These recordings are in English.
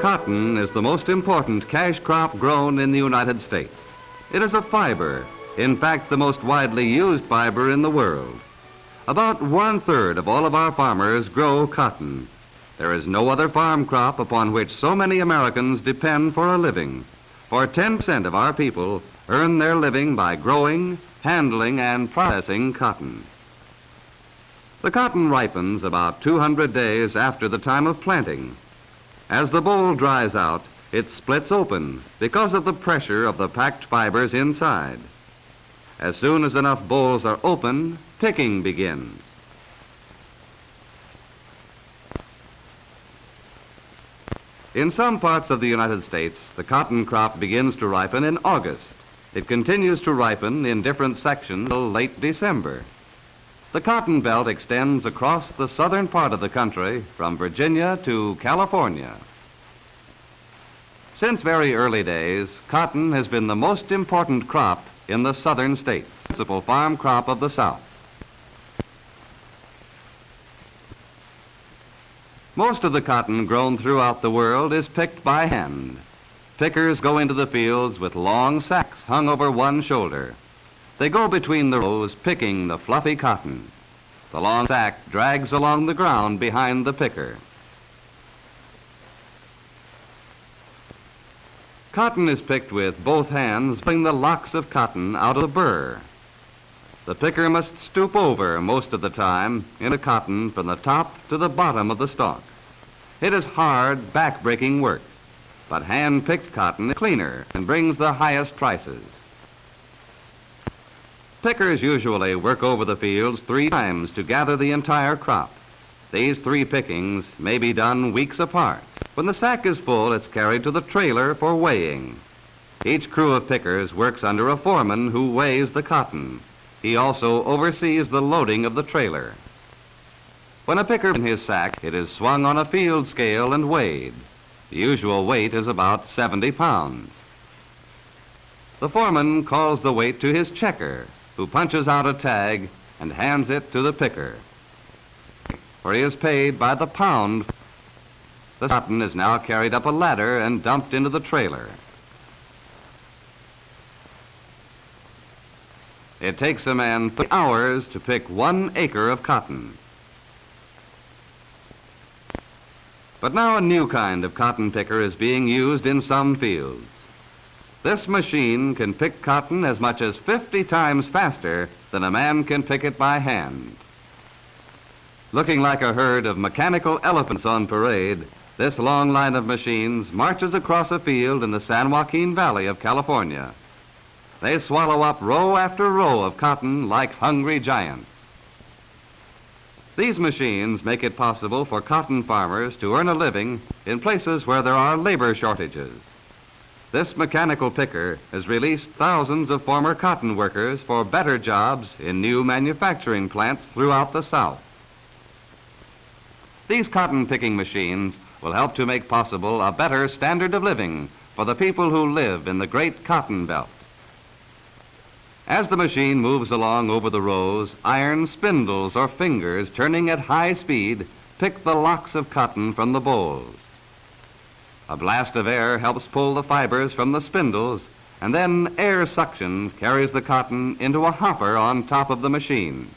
Cotton is the most important cash crop grown in the United States. It is a fiber, in fact, the most widely used fiber in the world. About 1/3 of all of our farmers grow cotton. There is no other farm crop upon which so many Americans depend for a living, for 10% of our people earn their living by growing, handling, and processing cotton. The cotton ripens about 200 days after the time of planting. As the boll dries out, it splits open because of the pressure of the packed fibers inside. As soon as enough bolls are open, picking begins. In some parts of the United States, the cotton crop begins to ripen in August. It continues to ripen in different sections till late December. The cotton belt extends across the southern part of the country from Virginia to California. Since very early days, cotton has been the most important crop in the southern states, the principal farm crop of the South. Most of the cotton grown throughout the world is picked by hand. Pickers go into the fields with long sacks hung over one shoulder. They go between the rows picking the fluffy cotton. The long sack drags along the ground behind the picker. Cotton is picked with both hands, pulling the locks of cotton out of the burr. The picker must stoop over most of the time in the cotton from the top to the bottom of the stalk. It is hard, back-breaking work, but hand-picked cotton is cleaner and brings the highest prices. Pickers usually work over the fields 3 times to gather the entire crop. These 3 pickings may be done weeks apart. When the sack is full, it's carried to the trailer for weighing. Each crew of pickers works under a foreman who weighs the cotton. He also oversees the loading of the trailer. When a picker in his sack, it is swung on a field scale and weighed. The usual weight is about 70 pounds. The foreman calls the weight to his checker, who punches out a tag and hands it to the picker, for he is paid by the pound. The cotton is now carried up a ladder and dumped into the trailer. It takes a man 3 hours to pick 1 acre of cotton. But now a new kind of cotton picker is being used in some fields. This machine can pick cotton as much as 50 times faster than a man can pick it by hand. Looking like a herd of mechanical elephants on parade, this long line of machines marches across a field in the San Joaquin Valley of California. They swallow up row after row of cotton like hungry giants. These machines make it possible for cotton farmers to earn a living in places where there are labor shortages. This mechanical picker has released thousands of former cotton workers for better jobs in new manufacturing plants throughout the South. These cotton picking machines will help to make possible a better standard of living for the people who live in the great cotton belt. As the machine moves along over the rows, iron spindles or fingers turning at high speed pick the locks of cotton from the bolls. A blast of air helps pull the fibers from the spindles, and then air suction carries the cotton into a hopper on top of the machine.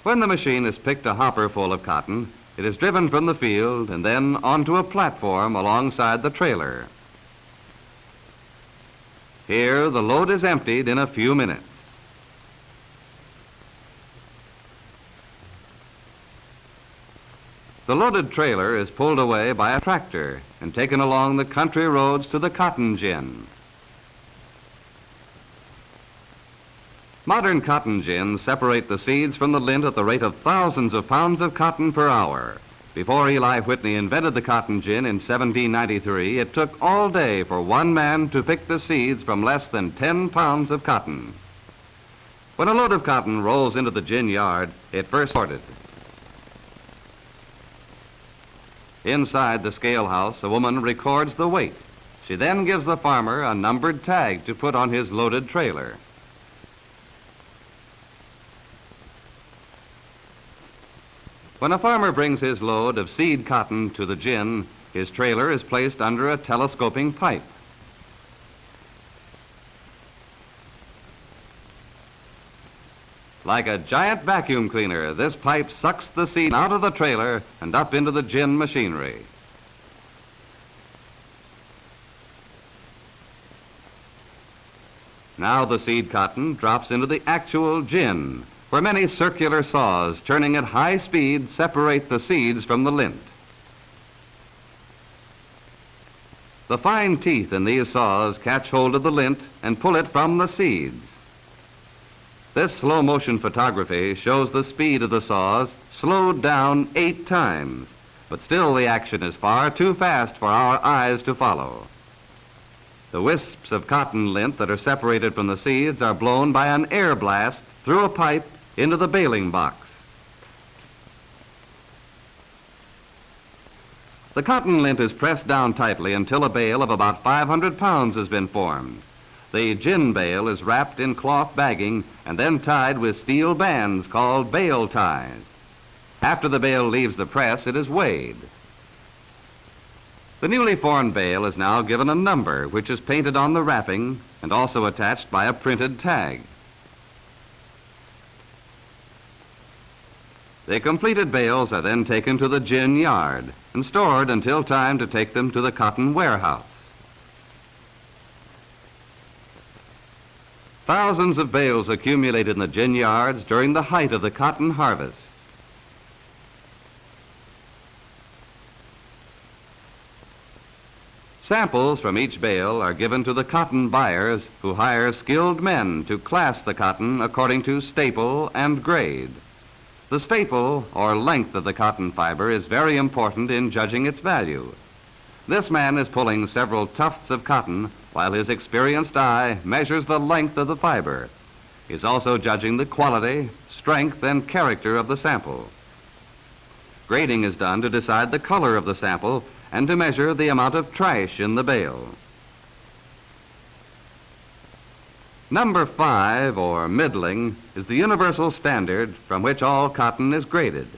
When the machine has picked a hopper full of cotton, it is driven from the field and then onto a platform alongside the trailer. Here, the load is emptied in a few minutes. The loaded trailer is pulled away by a tractor and taken along the country roads to the cotton gin. Modern cotton gins separate the seeds from the lint at the rate of thousands of pounds of cotton per hour. Before Eli Whitney invented the cotton gin in 1793, it took all day for one man to pick the seeds from less than 10 pounds of cotton. When a load of cotton rolls into the gin yard, it first sorted. Inside the scale house, a woman records the weight. She then gives the farmer a numbered tag to put on his loaded trailer. When a farmer brings his load of seed cotton to the gin, his trailer is placed under a telescoping pipe. Like a giant vacuum cleaner, this pipe sucks the seed out of the trailer and up into the gin machinery. Now the seed cotton drops into the actual gin, where many circular saws turning at high speed separate the seeds from the lint. The fine teeth in these saws catch hold of the lint and pull it from the seeds. This slow motion photography shows the speed of the saws slowed down 8 times, but still the action is far too fast for our eyes to follow. The wisps of cotton lint that are separated from the seeds are blown by an air blast through a pipe into the baling box. The cotton lint is pressed down tightly until a bale of about 500 pounds has been formed. The gin bale is wrapped in cloth bagging and then tied with steel bands called bale ties. After the bale leaves the press, it is weighed. The newly formed bale is now given a number which is painted on the wrapping and also attached by a printed tag. The completed bales are then taken to the gin yard and stored until time to take them to the cotton warehouse. Thousands of bales accumulate in the gin yards during the height of the cotton harvest. Samples from each bale are given to the cotton buyers, who hire skilled men to class the cotton according to staple and grade. The staple, or length of the cotton fiber, is very important in judging its value. This man is pulling several tufts of cotton while his experienced eye measures the length of the fiber. He is also judging the quality, strength, and character of the sample. Grading is done to decide the color of the sample and to measure the amount of trash in the bale. Number 5, or middling, is the universal standard from which all cotton is graded.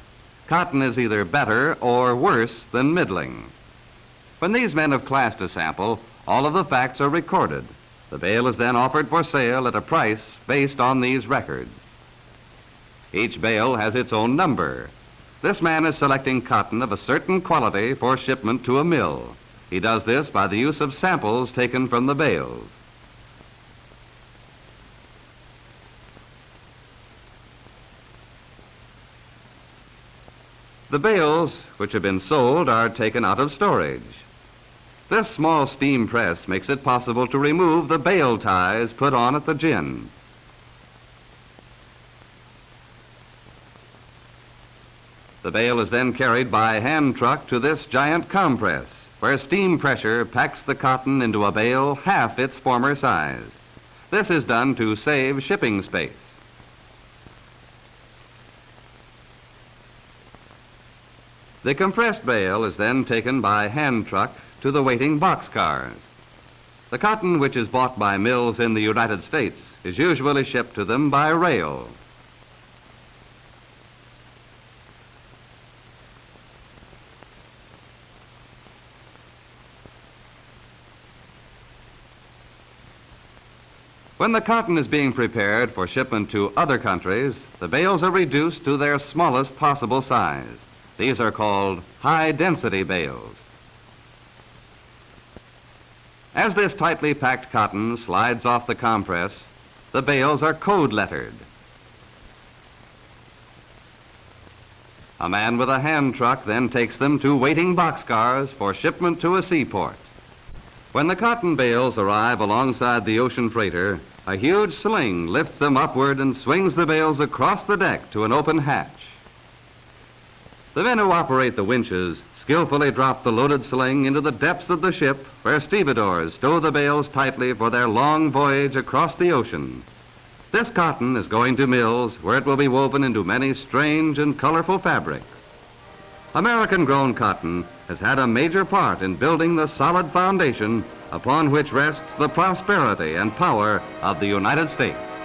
Cotton is either better or worse than middling. When these men have classed a sample, all of the facts are recorded. The bale is then offered for sale at a price based on these records. Each bale has its own number. This man is selecting cotton of a certain quality for shipment to a mill. He does this by the use of samples taken from the bales. The bales which have been sold are taken out of storage. This small steam press makes it possible to remove the bale ties put on at the gin. The bale is then carried by hand truck to this giant compress, where steam pressure packs the cotton into a bale half its former size. This is done to save shipping space. The compressed bale is then taken by hand truck to the waiting boxcars. The cotton which is bought by mills in the United States is usually shipped to them by rail. When the cotton is being prepared for shipment to other countries, the bales are reduced to their smallest possible size. These are called high-density bales. As this tightly packed cotton slides off the compress, the bales are code-lettered. A man with a hand truck then takes them to waiting boxcars for shipment to a seaport. When the cotton bales arrive alongside the ocean freighter, a huge sling lifts them upward and swings the bales across the deck to an open hatch. The men who operate the winches skillfully drop the loaded sling into the depths of the ship, where stevedores stow the bales tightly for their long voyage across the ocean. This cotton is going to mills where it will be woven into many strange and colorful fabrics. American-grown cotton has had a major part in building the solid foundation upon which rests the prosperity and power of the United States.